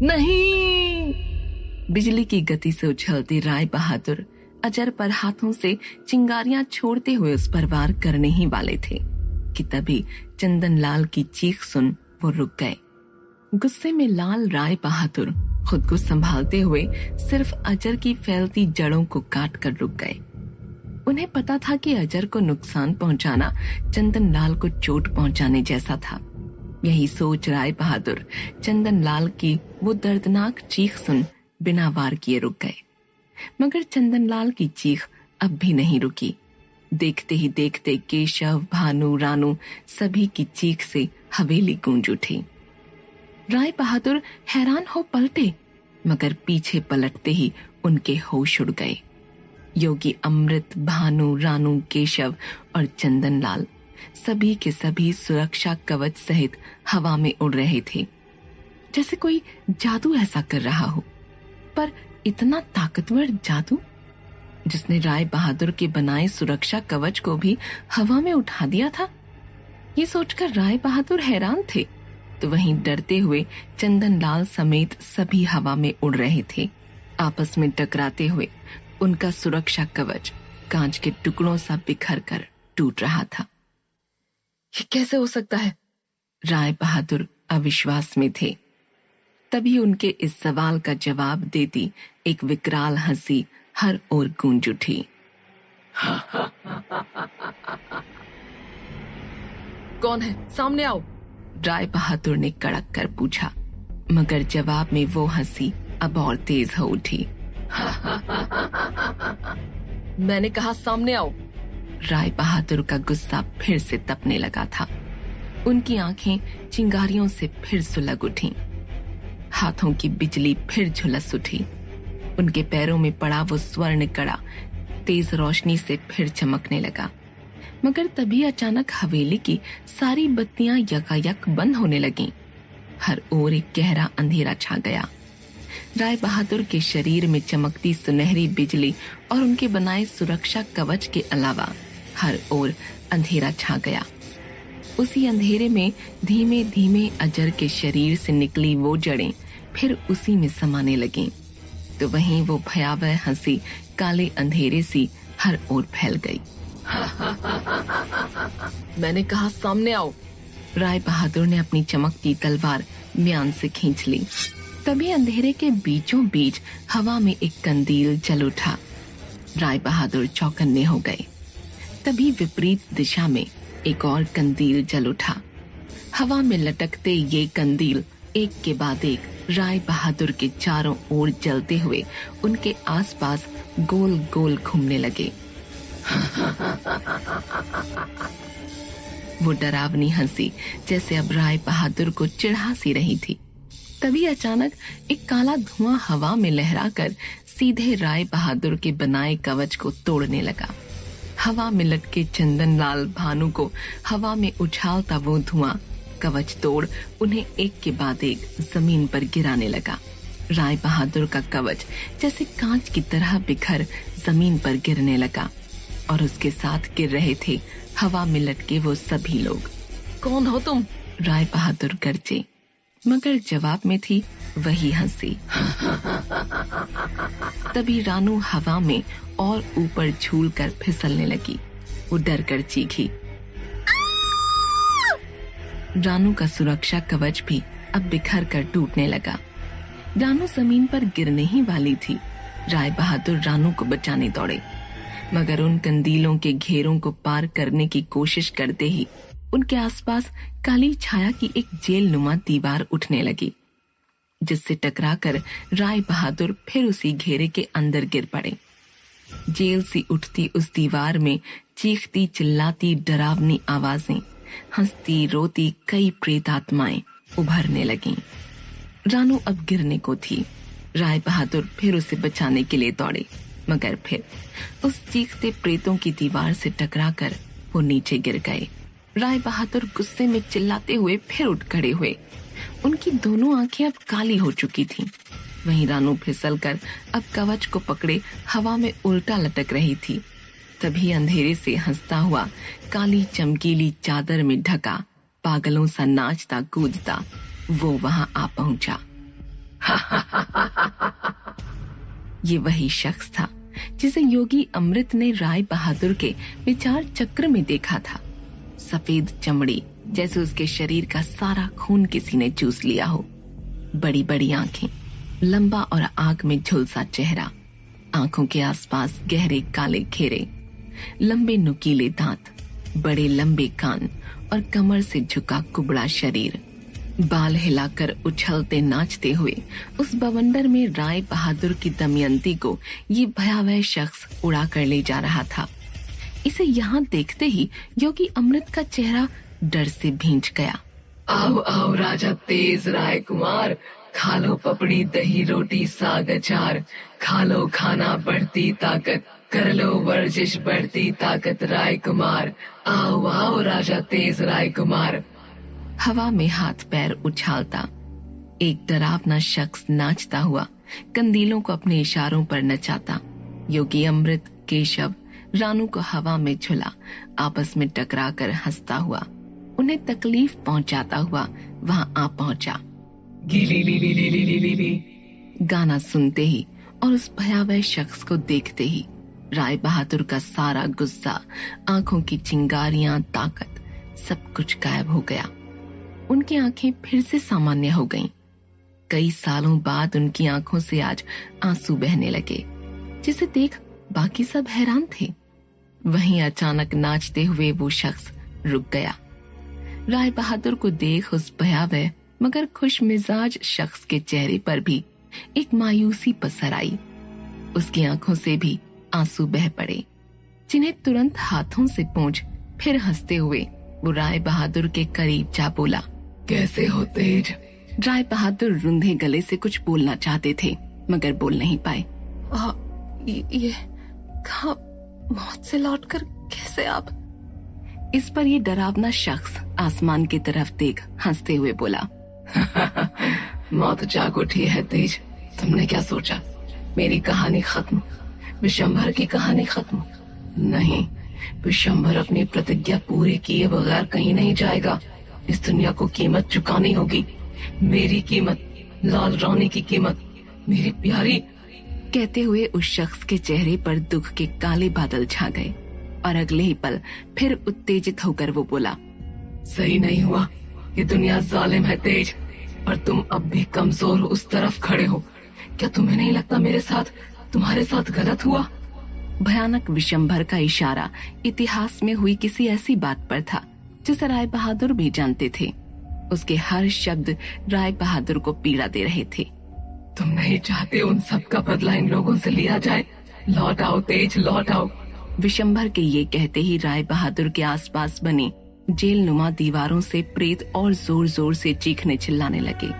नहीं। बिजली की गति से उछलती राय बहादुर अजर पर हाथों से चिंगारियां छोड़ते हुए उस पर वार करने ही वाले थे कि तभी चंदन लाल की चीख सुन वो रुक गए। गुस्से में लाल राय बहादुर खुद को संभालते हुए सिर्फ अजर की फैलती जड़ों को काट कर रुक गए। उन्हें पता था कि अजर को नुकसान पहुंचाना चंदन लाल को चोट पहुंचाने जैसा था। यही सोच राय बहादुर चंदन लाल की वो दर्दनाक चीख सुन बिना वार किए रुक गए। मगर चंदन लाल की चीख अब भी नहीं रुकी। देखते ही देखते केशव, भानु, रानू सभी की चीख से हवेली गूंज उठी। राय बहादुर हैरान हो पलटे, मगर पीछे पलटते ही उनके होश उड़ गए। योगी अमृत, भानु, रानू, केशव और चंदन लाल सभी के सभी सुरक्षा कवच सहित हवा में उड़ रहे थे, जैसे कोई जादू ऐसा कर रहा हो। पर इतना ताकतवर जादू जिसने राय बहादुर के बनाए सुरक्षा कवच को भी हवा में उठा दिया था। ये सोचकर राय बहादुर हैरान थे, तो वहीं डरते हुए चंदन लाल समेत सभी हवा में उड़ रहे थे। आपस में टकराते हुए उनका सुरक्षा कवच कांच के टुकड़ों सा बिखर कर टूट रहा था। ये कैसे हो सकता है? राय बहादुर अविश्वास में थे। तभी उनके इस सवाल का जवाब देती एक विकराल हंसी हर ओर गूंज उठी। कौन है? सामने आओ, राय बहादुर ने कड़क कर पूछा। मगर जवाब में वो हंसी अब और तेज हो उठी। मैंने कहा सामने आओ। राय बहादुर का गुस्सा फिर से तपने लगा था। उनकी आंखें चिंगारियों से फिर सुलग उठीं। हाथों की बिजली फिर झुलस उठी। उनके पैरों में पड़ा वो स्वर्ण कड़ा तेज रोशनी से फिर चमकने लगा। मगर तभी अचानक हवेली की सारी बत्तियां यकायक बंद होने लगीं। हर ओर एक गहरा अंधेरा छा गया। राय बहादुर के शरीर में चमकती सुनहरी बिजली और उनके बनाए सुरक्षा कवच के अलावा हर ओर अंधेरा छा गया। उसी अंधेरे में धीमे धीमे अजर के शरीर से निकली वो जड़ें फिर उसी में समाने लगीं। तो वहीं वो भयावह हंसी काले अंधेरे सी हर ओर फैल गई। मैंने कहा सामने आओ। राय बहादुर ने अपनी चमकती तलवार म्यान से खींच ली। तभी अंधेरे के बीचों बीच हवा में एक कंदील जल उठा। राय बहादुर चौकन्ने हो गए। तभी विपरीत दिशा में एक और कंदील जल उठा। हवा में लटकते ये कंदील एक के बाद एक राय बहादुर के चारों ओर जलते हुए उनके आसपास गोल गोल घूमने लगे। वो डरावनी हंसी जैसे अब राय बहादुर को चिढ़ा सी रही थी। तभी अचानक एक काला धुआं हवा में लहराकर सीधे राय बहादुर के बनाए कवच को तोड़ने लगा। हवा में लटके चंदन लाल, भानु को हवा में उछालता वो धुआं कवच तोड़ उन्हें एक के बाद एक जमीन पर गिराने लगा। राय बहादुर का कवच जैसे कांच की तरह बिखर जमीन पर गिरने लगा और उसके साथ गिर रहे थे हवा में लटके वो सभी लोग। कौन हो तुम? राय बहादुर गरजे, मगर जवाब में थी वही हंसी। तभी रानू हवा में और ऊपर झूलकर फिसलने लगी। वो डर कर चीखी। रानू का सुरक्षा कवच भी अब बिखर कर टूटने लगा। रानू जमीन पर गिरने ही वाली थी। राय बहादुर रानू को बचाने दौड़े, मगर उन कंदीलों के घेरों को पार करने की कोशिश करते ही उनके आसपास काली छाया की एक जेल नुमा दीवार उठने लगी, जिससे टकराकर राय बहादुर फिर उसी घेरे के अंदर गिर पड़े। जेल सी उठती उस दीवार में चीखती चिल्लाती डरावनी आवाजें, हंसती रोती कई प्रेत आत्माएं उभरने लगीं। रानू अब गिरने को थी। राय बहादुर फिर उसे बचाने के लिए दौड़े, मगर फिर उस चीखते प्रेतों की दीवार से टकराकर वो नीचे गिर गए। राय बहादुर गुस्से में चिल्लाते हुए फिर उठ खड़े हुए। उनकी दोनों आंखें अब काली हो चुकी थीं। वहीं रानू फिसलकर अब कवच को पकड़े हवा में उल्टा लटक रही थी। तभी अंधेरे से हंसता हुआ काली चमकीली चादर में ढका पागलों सा नाचता कूदता वो वहां आ पहुंचा। ये वही शख्स था जिसे योगी अमृत ने राय बहादुर के विचार चक्र में देखा था। सफेद चमड़ी, जैसे उसके शरीर का सारा खून किसी ने चूस लिया हो। बड़ी बड़ी आंखें, लंबा और आंख में झुलसा चेहरा, आंखों के आसपास गहरे काले घेरे, लंबे नुकीले दांत, बड़े लंबे कान और कमर से झुका कुबड़ा शरीर। बाल हिलाकर उछलते नाचते हुए उस बवंडर में राय बहादुर की दमयंती को ये भयावह शख्स उड़ा कर ले जा रहा था। इसे यहाँ देखते ही योगी अमृत का चेहरा डर से भींच गया। आओ आओ राजा तेज राय कुमार, खा लो पपड़ी दही रोटी साग अचार, खा लो खाना बढ़ती ताकत, कर लो वर्जिश बढ़ती ताकत राय कुमार। आओ आओ राजा तेज राय कुमार। हवा में हाथ पैर उछालता एक डरावना शख्स नाचता हुआ कंदीलों को अपने इशारों पर नचाता योगी अमृत, केशव, रानू को हवा में झुला आपस में टकराकर हंसता हुआ उन्हें तकलीफ पहुंचाता हुआ वहां आ पहुंचा। गिली ली ली ली ली ली ली ली। गाना सुनते ही और उस भयावह शख्स को देखते ही राय बहादुर का सारा गुस्सा, आंखों की चिंगारियां, ताकत, सब कुछ गायब हो गया। उनकी आंखें फिर से सामान्य हो गईं। कई सालों बाद उनकी आंखों से आज आंसू बहने लगे, जिसे देख बाकी सब हैरान थे। वहीं अचानक नाचते हुए वो शख्स रुक गया। राय बहादुर को देख उस भयावह मगर खुश मिजाज शख्स के चेहरे पर भी एक मायूसी पसर आई। उसकी आंखों से भी आंसू बह पड़े, जिन्हें तुरंत हाथों से पोंछ फिर हंसते हुए वो राय बहादुर के करीब जा बोला, कैसे हो तेज? राय बहादुर रुंधे गले से कुछ बोलना चाहते थे मगर बोल नहीं पाए। ये कहाँ मौत से लौटकर कैसे आप? इस पर ये डरावना शख्स आसमान की तरफ देख हंसते हुए बोला, मौत जाग उठी है तेज। तुमने क्या सोचा मेरी कहानी खत्म, विशंभर की कहानी खत्म? नहीं, विशंभर अपनी प्रतिज्ञा पूरी किए बगैर कहीं नहीं जाएगा। इस दुनिया को कीमत चुकानी होगी, मेरी कीमत, लाल रानी की कीमत, मेरी प्यारी। कहते हुए उस शख्स के चेहरे पर दुख के काले बादल छा गए और अगले ही पल फिर उत्तेजित होकर वो बोला, सही नहीं हुआ, ये दुनिया जालिम है तेज, और तुम अब भी कमजोर उस तरफ खड़े हो। क्या तुम्हें नहीं लगता मेरे साथ, तुम्हारे साथ गलत हुआ? भयानक विशंभर का इशारा इतिहास में हुई किसी ऐसी बात पर था जिसे राय बहादुर भी जानते थे। उसके हर शब्द राय बहादुर को पीड़ा दे रहे थे। तुम नहीं चाहते उन सब का बदला इन लोगों से लिया जाए? लौट आओ तेज, लौट आओ। विशंभर के ये कहते ही राय बहादुर के आसपास बनी जेल नुमा दीवारों से प्रेत और जोर जोर से चीखने चिल्लाने लगे।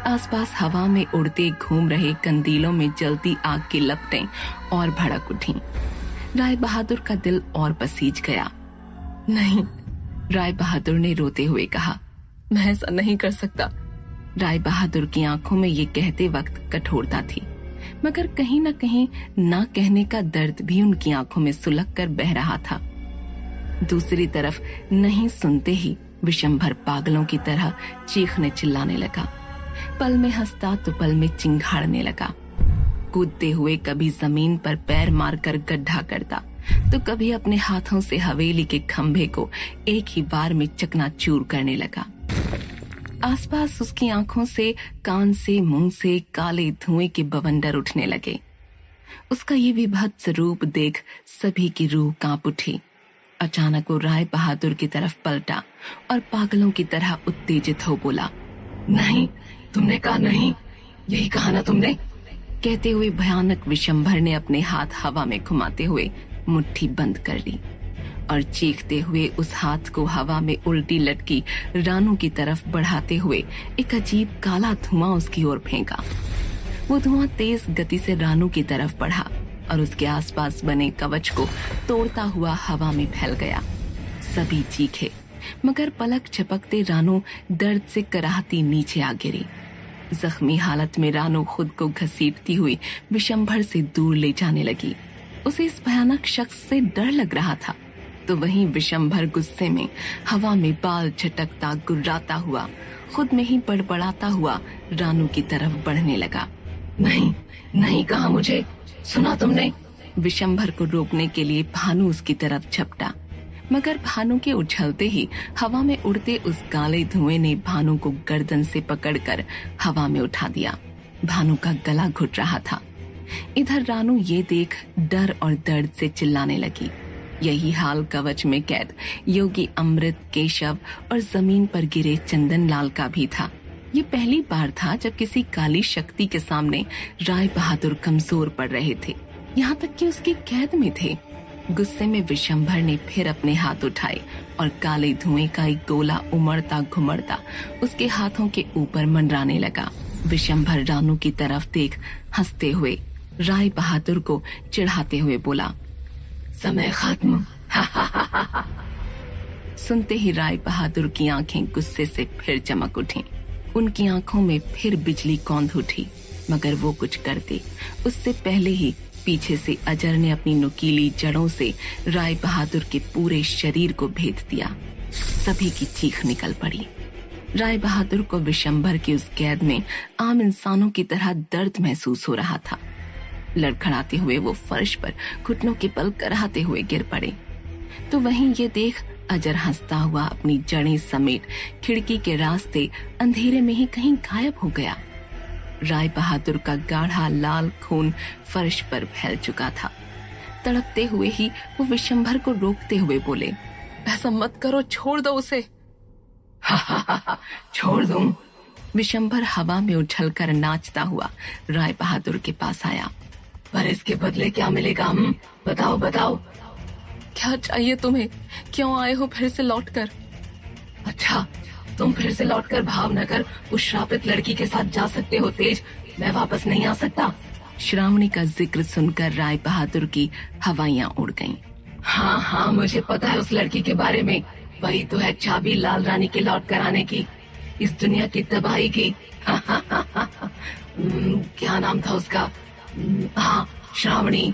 आसपास हवा में उड़ते घूम रहे कंदीलों में जलती आग की लपटें और भड़क उठीं। राय बहादुर का दिल और पसीज गया। नहीं, राय बहादुर ने रोते हुए कहा, मैं ऐसा नहीं कर सकता। राय बहादुर की आंखों में ये कहते वक्त कठोरता थी, मगर कहीं न कहीं ना कहने का दर्द भी उनकी आंखों में सुलग कर बह रहा था। दूसरी तरफ नहीं सुनते ही विशंभर पागलों की तरह चीखने चिल्लाने लगा। पल में हंसता तो पल में चिंघाड़ने लगा। कूदते हुए कभी जमीन पर पैर मारकर गड्ढा करता तो कभी अपने हाथों से हवेली के खंभे को एक ही बार में चकनाचूर करने लगा। आसपास उसकी आंखों से, कान से, मुंह से काले धुएं के बवंडर उठने लगे। उसका ये विभत्स रूप देख सभी की रूह कांप उठी। अचानक वो राय बहादुर की तरफ पलटा और पागलों की तरह उत्तेजित हो बोला, नहीं, तुमने कहा नहीं, यही कहा ना तुमने? कहते हुए भयानक विशंभर ने अपने हाथ हवा में घुमाते हुए मुट्ठी बंद कर ली और चीखते हुए उस हाथ को हवा में उल्टी लटकी रानू की तरफ बढ़ाते हुए एक अजीब काला धुआं उसकी ओर फेंका। वो धुआं तेज गति से रानू की तरफ बढ़ा और उसके आसपास बने कवच को तोड़ता हुआ हवा में फैल गया। सभी चीखे, मगर पलक झपकते रानू दर्द से कराहती नीचे आ गिरी। जख्मी हालत में रानू खुद को घसीटती हुई विशंभर से दूर ले जाने लगी। उसे इस भयानक शख्स से डर लग रहा था, तो वहीं विशंभर गुस्से में हवा में बाल झटकता गुर्राता हुआ, खुद में ही बड़बड़ाता हुआ रानू की तरफ बढ़ने लगा। नहीं नहीं कहा मुझे, सुना तुमने? विशंभर को रोकने के लिए भानु उसकी तरफ झपटा, मगर भानु के उछलते ही हवा में उड़ते उस काले धुएं ने भानु को गर्दन से पकड़कर हवा में उठा दिया। भानु का गला घुट रहा था। इधर रानू ये देख डर और दर्द से चिल्लाने लगी। यही हाल कवच में कैद योगी अमृत, केशव और जमीन पर गिरे चंदन लाल का भी था। ये पहली बार था जब किसी काली शक्ति के सामने राय बहादुर कमजोर पड़ रहे थे, यहाँ तक कि उसकी कैद में थे। गुस्से में विशंभर ने फिर अपने हाथ उठाए और काले धुएं का एक गोला उमड़ता घुमड़ता उसके हाथों के ऊपर मंडराने लगा। विशंभर रानू की तरफ देख हंसते हुए राय बहादुर को चिढ़ाते हुए बोला, समय खत्म। सुनते ही राय बहादुर की आंखें गुस्से से फिर चमक उठी। उनकी आंखों में फिर बिजली कौंध उठी, मगर वो कुछ करते उससे पहले ही पीछे से अजर ने अपनी नुकीली जड़ों से राय बहादुर के पूरे शरीर को भेद दिया। सभी की चीख निकल पड़ी। राय बहादुर को विशंभर की उस कैद में आम इंसानों की तरह दर्द महसूस हो रहा था। लड़खड़ाते हुए वो फर्श पर घुटनों के बल कराहते हुए गिर पड़े। तो वहीं ये देख अजर हंसता हुआ अपनी जड़ें समेट खिड़की के रास्ते अंधेरे में ही कहीं गायब हो गया। राय बहादुर का गाढ़ा लाल खून फर्श पर फैल चुका था। तड़पते हुए ही वो विशंभर को रोकते हुए बोले, ऐसा मत करो, छोड़ दो उसे। छोड़ दूं? विशंभर हवा में उछलकर नाचता हुआ राय बहादुर के पास आया। पर इसके बदले क्या मिलेगा? बताओ बताओ। क्या चाहिए तुम्हें? क्यों आए हो फिर से लौटकर? अच्छा, तुम फिर से लौटकर भावनगर उस श्रापित लड़की के साथ जा सकते हो तेज, मैं वापस नहीं आ सकता। श्रावणी का जिक्र सुनकर राय बहादुर की हवाइयां उड़ गईं। हाँ हाँ, मुझे पता है उस लड़की के बारे में। वही तो है चाबी लाल रानी के लौट कर आने की, इस दुनिया की तबाही की। क्या नाम था उसका? हाँ, श्रावणी।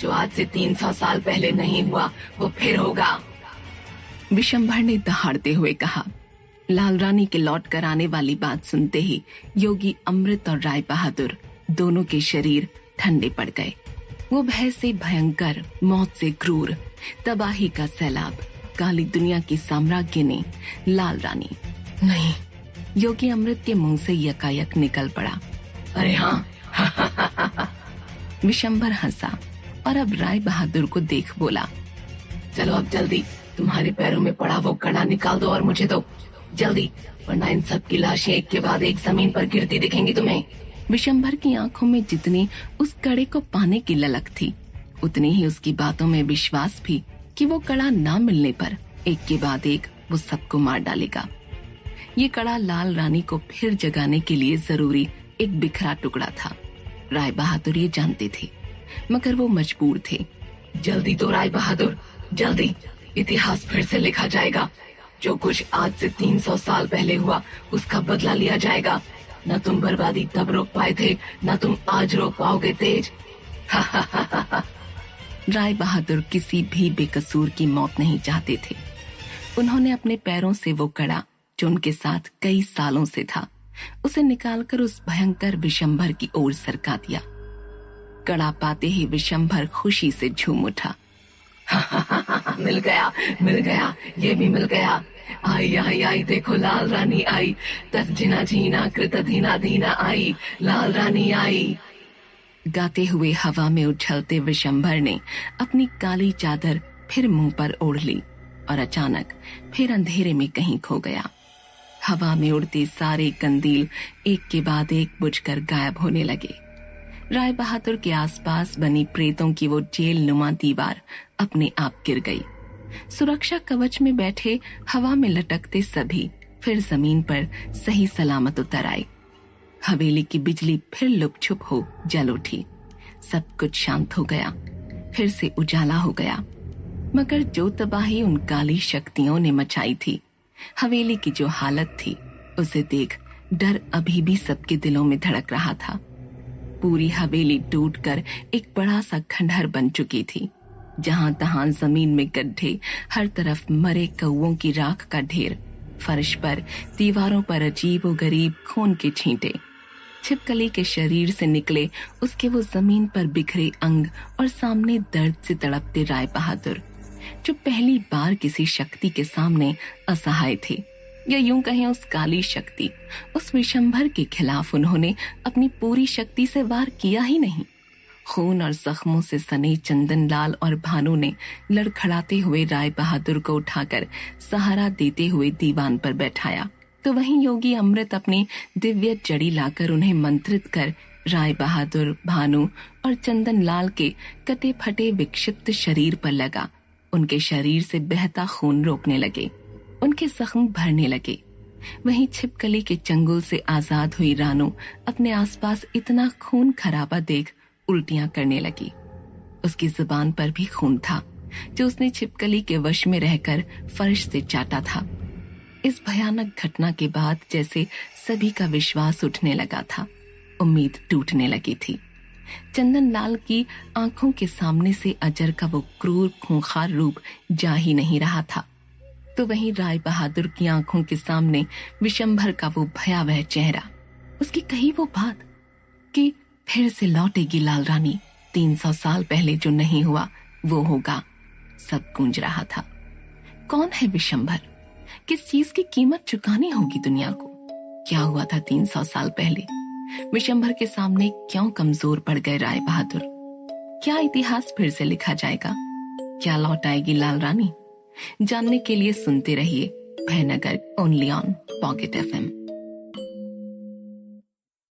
जो आज से 300 साल पहले नहीं हुआ वो फिर होगा। विशंभर ने दहाड़ते हुए कहा। लाल रानी के लौट कर आने वाली बात सुनते ही योगी अमृत और राय बहादुर दोनों के शरीर ठंडे पड़ गए। वो भय से भयंकर, मौत से क्रूर, तबाही का सैलाब, काली दुनिया की साम्राज्य ने लाल रानी। नहीं, योगी अमृत के मुंह से यकायक निकल पड़ा, अरे हाँ। विशंभर हंसा और अब राय बहादुर को देख बोला, चलो अब जल्दी, तुम्हारे पैरों में पड़ा वो कड़ा निकाल दो और मुझे दो जल्दी, वरना इन सब की लाशें एक के बाद एक जमीन पर गिरती दिखेंगी तुम्हें। विशंभर की आंखों में जितनी उस कड़े को पाने की ललक थी, उतनी ही उसकी बातों में विश्वास भी कि वो कड़ा ना मिलने पर एक के बाद एक वो सबको मार डालेगा। ये कड़ा लाल रानी को फिर जगाने के लिए जरूरी एक बिखरा टुकड़ा था। राय बहादुर ये जानते थे, मगर वो मजबूर थे। जल्दी तो राय बहादुर, जल्दी, इतिहास फिर से लिखा जाएगा। जो कुछ आज से 300 साल पहले हुआ उसका बदला लिया जाएगा। न तुम बर्बादी तब रोक पाए थे, न तुम आज रोक पाओगे तेज। राय बहादुर किसी भी बेकसूर की मौत नहीं चाहते थे। उन्होंने अपने पैरों से वो कड़ा जो उनके साथ कई सालों से था, उसे निकालकर उस भयंकर विशंभर की ओर सरका दिया। कड़ा पाते ही विशंभर खुशी से झूम उठा। मिल गया, मिल गया, ये भी मिल गया। आई आई आई, देखो लाल रानी आई, तर्जिना जीना कृत धीना धीना आई, लाल रानी आई। गाते हुए हवा में उछलते विशंभर ने अपनी काली चादर फिर मुंह पर ओढ़ ली और अचानक फिर अंधेरे में कहीं खो गया। हवा में उड़ते सारे कंदील एक के बाद एक बुझकर गायब होने लगे। राय बहादुर के आसपास बनी प्रेतों की वो जेल नुमा दीवार अपने आप गिर गई। सुरक्षा कवच में बैठे हवा में लटकते सभी फिर जमीन पर सही सलामत उतर आए। हवेली की बिजली फिर लुपछुप हो जल उठी। सब कुछ शांत हो गया, फिर से उजाला हो गया। मगर जो तबाही उन काली शक्तियों ने मचाई थी, हवेली की जो हालत थी, उसे देख डर अभी भी सबके दिलों में धड़क रहा था। पूरी हवेली टूटकर एक बड़ा सा खंडहर बन चुकी थी। जहां तहां जमीन में गड्ढे, हर तरफ मरे कौओं की राख का ढेर, फर्श पर, दीवारों पर अजीबोगरीब खून के छींटे। छिपकली के शरीर से निकले उसके वो जमीन पर बिखरे अंग और सामने दर्द से तड़पते राय बहादुर, जो पहली बार किसी शक्ति के सामने असहाय थे, या यूं कहें उस काली शक्ति, उस विशंभर के खिलाफ उन्होंने अपनी पूरी शक्ति से वार किया ही नहीं। खून और जख्मों से सने चंदन लाल और भानु ने लड़खड़ाते हुए राय बहादुर को उठाकर सहारा देते हुए दीवान पर बैठाया, तो वहीं योगी अमृत अपनी दिव्य जड़ी लाकर उन्हें मंत्रित कर राय बहादुर, भानु और चंदन लाल के कटे फटे विक्षिप्त शरीर पर लगा। उनके शरीर से बहता खून रोकने लगे, उनके जख्म भरने लगे। वहीं छिपकली के चंगुल से आजाद हुई रानू अपने आसपास इतना खून खराबा देख उल्टियां करने लगी। उसकी जुबान पर भी खून था, जो उसने छिपकली के वश में रहकर फर्श से चाटा था। इस भयानक घटना के बाद जैसे सभी का विश्वास उठने लगा था, उम्मीद टूटने लगी थी। चंदन लाल की आंखों के सामने से अजर का वो क्रूर खूंखार रूप जा ही नहीं रहा था, तो वहीं राय बहादुर की आंखों के सामने विशंभर का वो भयावह चेहरा, उसकी कही वो बात कि फिर से लौटेगी लाल रानी, 300 साल पहले जो नहीं हुआ वो होगा, सब गूंज रहा था। कौन है विशंभर? किस चीज की कीमत चुकानी होगी दुनिया को? क्या हुआ था 300 साल पहले? विशंभर के सामने क्यों कमजोर पड़ गए राय बहादुर? क्या इतिहास फिर से लिखा जाएगा? क्या लौट आएगी लाल रानी? जानने के लिए सुनते रहिए भयनगर, ओनली ऑन पॉकेट FM।